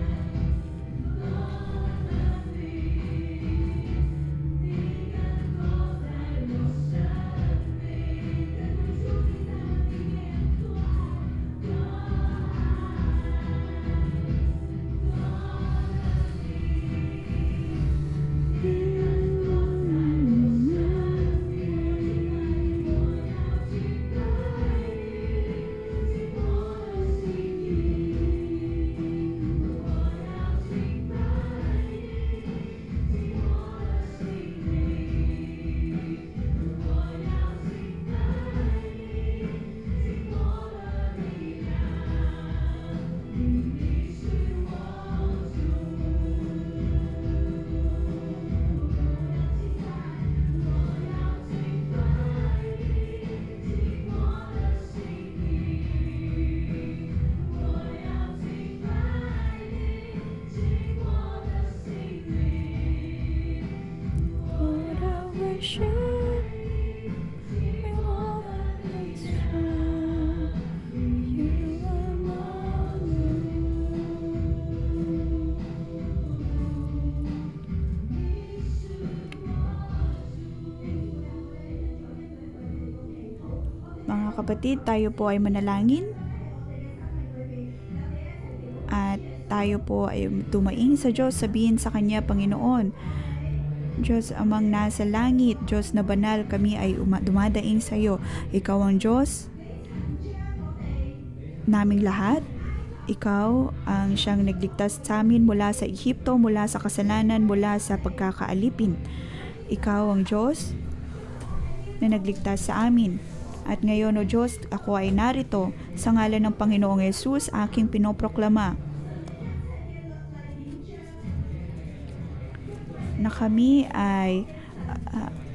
Mga kapatid, tayo po ay manalangin at tayo po ay tumaing sa Diyos, sabihin sa Kanya, Panginoon, Diyos amang nasa langit, Diyos na banal, kami ay dumadaing sa iyo. Ikaw ang Diyos naming lahat. Ikaw ang siyang nagligtas sa amin mula sa Ehipto, mula sa kasalanan, mula sa pagkakaalipin. Ikaw ang Diyos na nagligtas sa amin. At ngayon, O Diyos, ako ay narito sa ngalan ng Panginoong Yesus, aking pinoproklama na kami ay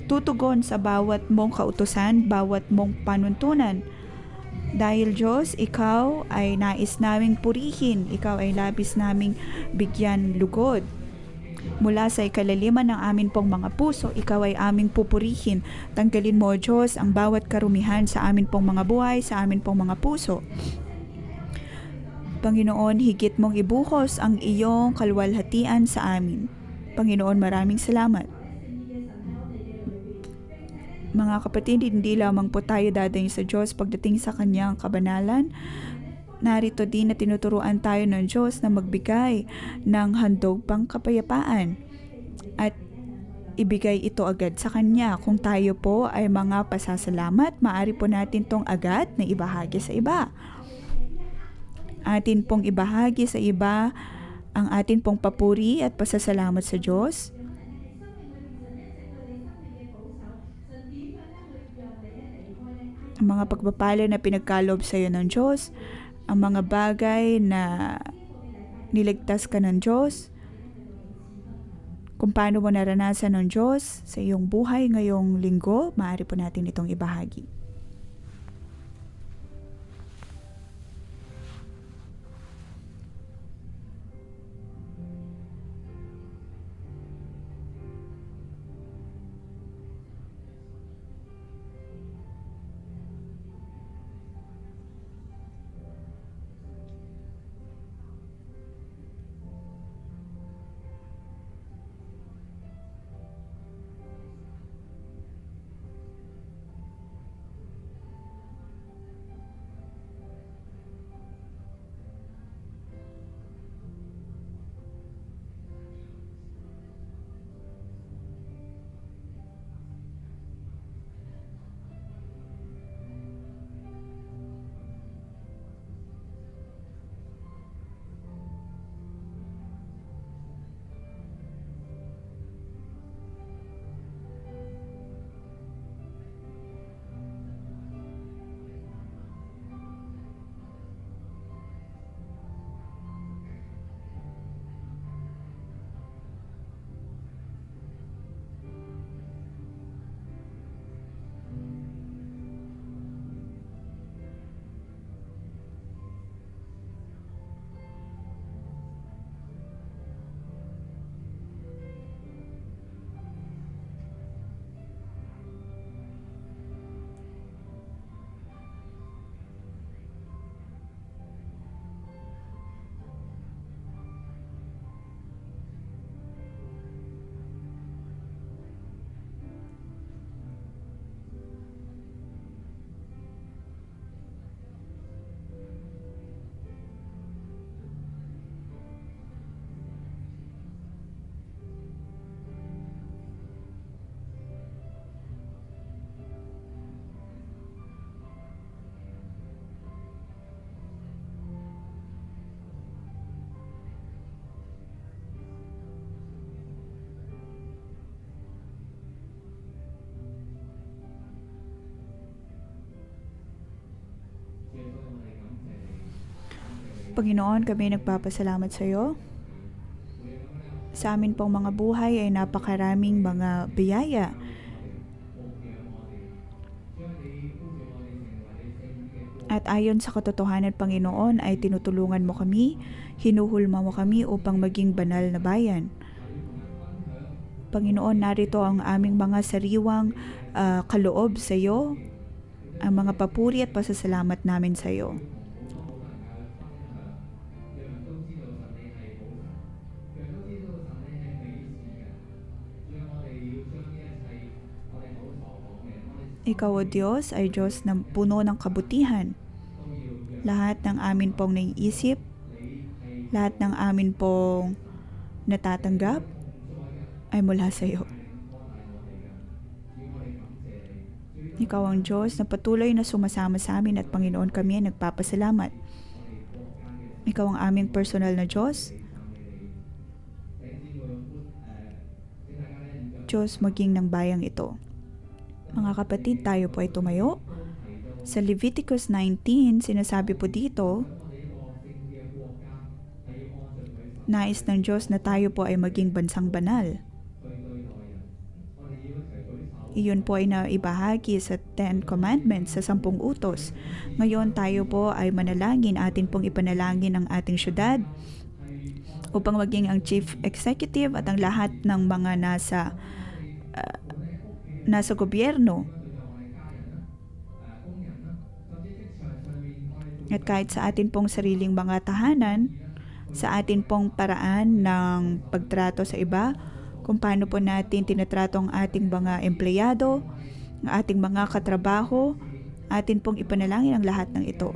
tutugon sa bawat mong kautusan, bawat mong panuntunan. Dahil Diyos, Ikaw ay nais naming purihin, Ikaw ay labis naming bigyan lugod. Mula sa ikalaliman ng amin pong mga puso, Ikaw ay aming pupurihin. Tanggalin mo, O Diyos, ang bawat karumihan sa amin pong mga buhay, sa amin pong mga puso. Panginoon, higit mong ibuhos ang iyong kaluwalhatian sa amin. Panginoon, maraming salamat. Mga kapatid, hindi lamang po tayo dadaing sa Diyos pagdating sa Kanyang kabanalan. Narito din na tinuturuan tayo ng Diyos na magbigay ng handog pang kapayapaan at ibigay ito agad sa Kanya. Kung tayo po ay mga pasasalamat, maaari po natin tong agad na ibahagi sa iba. Atin pong ibahagi sa iba ang atin pong papuri at pasasalamat sa Diyos. Ang mga pagpapala na pinagkaloob sa iyo ng Diyos, ang mga bagay na niligtas ka ng Diyos, kung paano mo naranasan ng Diyos sa iyong buhay ngayong linggo, maaari po natin itong ibahagi. Panginoon, kami nagpapasalamat sa iyo. Sa amin pong mga buhay ay napakaraming mga biyaya. At ayon sa katotohanan, Panginoon, ay tinutulungan mo kami, hinuhulma mo kami upang maging banal na bayan. Panginoon, narito ang aming mga sariwang kaloob sa iyo, ang mga papuri at pasasalamat namin sa iyo. Ikaw, O Diyos, ay Diyos na puno ng kabutihan. Lahat ng amin pong naiisip, lahat ng amin pong natatanggap, ay mula sa iyo. Ikaw ang Diyos na patuloy na sumasama sa amin at Panginoon, kami ay nagpapasalamat. Ikaw ang aming personal na Diyos. Diyos maging ng bayang ito. Mga kapatid, tayo po ay tumayo. Sa Leviticus 19, sinasabi po dito, nais ng Diyos na tayo po ay maging bansang banal. Iyon po ay naibahagi sa 10 Commandments, sa 10 utos. Ngayon tayo po ay manalangin, atin pong ipanalangin ang ating syudad upang maging ang Chief Executive at ang lahat ng mga nasa gobyerno. At kahit sa atin pong sariling mga tahanan, sa atin pong paraan ng pagtrato sa iba, kung paano po natin tinatrato ang ating mga empleyado, ang ating mga katrabaho, atin pong ipanalangin ang lahat ng ito.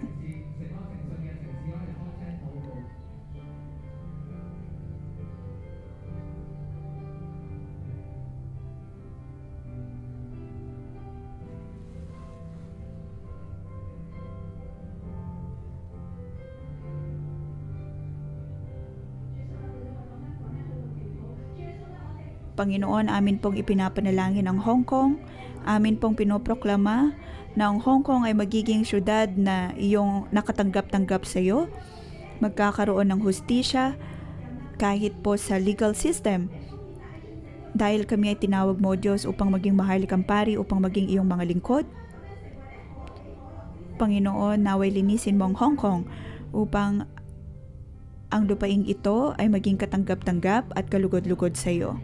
Panginoon, amin pong ipinapanalangin ang Hong Kong. Amin pong pinoproklama na ang Hong Kong ay magiging syudad na iyong nakatanggap-tanggap sa iyo. Magkakaroon ng hustisya kahit po sa legal system. Dahil kami ay tinawag mo, Diyos, upang maging maharlikang pari, upang maging iyong mga lingkod. Panginoon, naway linisin mo ang Hong Kong upang ang lupaing ito ay maging katanggap-tanggap at kalugod-lugod sa iyo.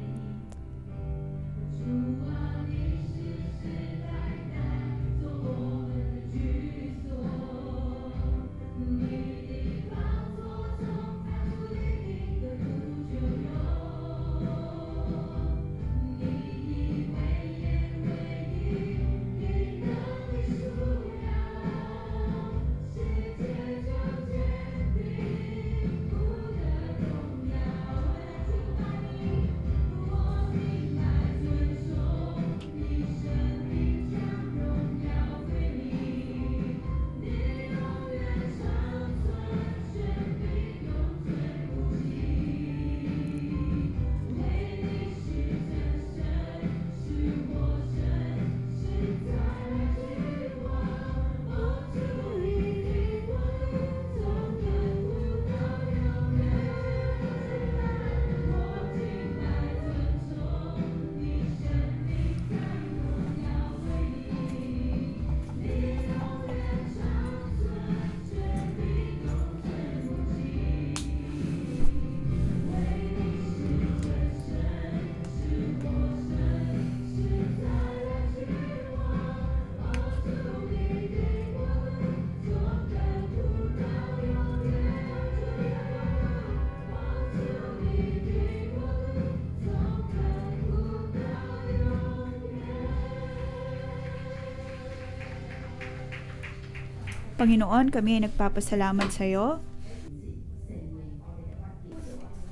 Panginoon, kami ay nagpapasalamat sa iyo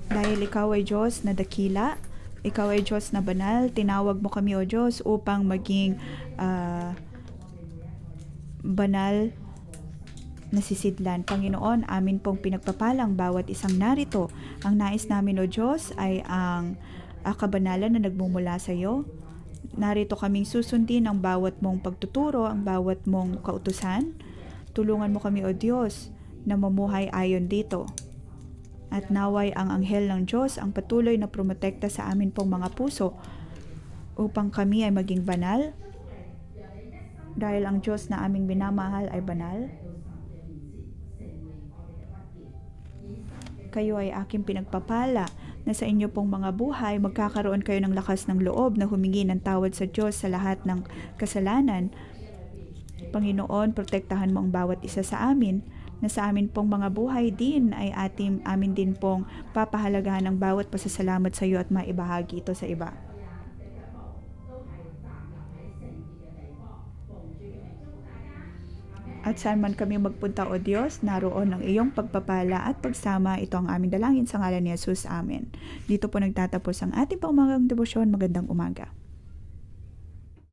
dahil ikaw ay Diyos na dakila, ikaw ay Diyos na banal. Tinawag mo kami, O Diyos, upang maging banal na sisidlan. Panginoon, amin pong pinagpapalang bawat isang narito. Ang nais namin, O Diyos, ay ang kabanalan na nagmumula sa iyo. Narito kaming susundin ang bawat mong pagtuturo, ang bawat mong kautusan. Tulungan mo kami, O Diyos, na mamuhay ayon dito. At naway ang anghel ng Diyos ang patuloy na promotekta sa amin pong mga puso upang kami ay maging banal dahil ang Diyos na aming minamahal ay banal. Kayo ay aking pinagpapala na sa inyo pong mga buhay magkakaroon kayo ng lakas ng loob na humingi ng tawad sa Diyos sa lahat ng kasalanan. Panginoon, protektahan mo ang bawat isa sa amin na sa amin pong mga buhay din ay amin din pong papahalagahan ang bawat pasasalamat sa iyo at maibahagi ito sa iba. At saan man kami magpunta, O Diyos, naroon ang iyong pagpapala at pagsama. Ito ang aming dalangin sa ngalan ni Jesus. Amen. Dito po nagtatapos ang ating paumagang debosyon. Magandang umaga.